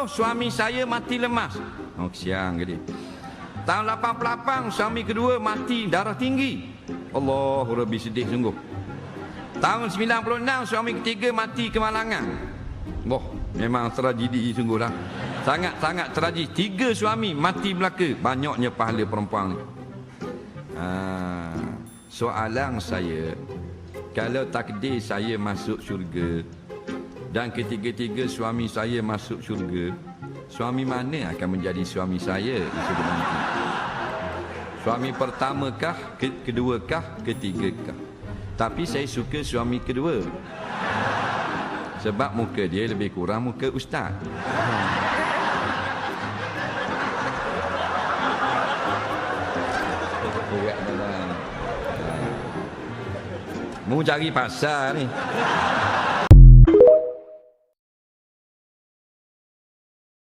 suami saya mati lemas. Oh, kesian ke dia. Tahun 88 suami kedua mati darah tinggi. Allah, lebih sedih sungguh. Tahun 96 suami ketiga mati kemalangan. Boh, memang tragedi sungguhlah. Sangat-sangat tragedi. 3 suami mati belaka. Banyaknya pahala perempuan ni. Soalan saya, kalau takdir saya masuk syurga dan ketiga-tiga suami saya masuk syurga, suami mana akan menjadi suami saya di syurga nanti? Suami pertamakah, keduakah, ketigakah? Tapi saya suka suami kedua. Sebab muka dia lebih kurang muka ustaz. Mu cari pasal ni.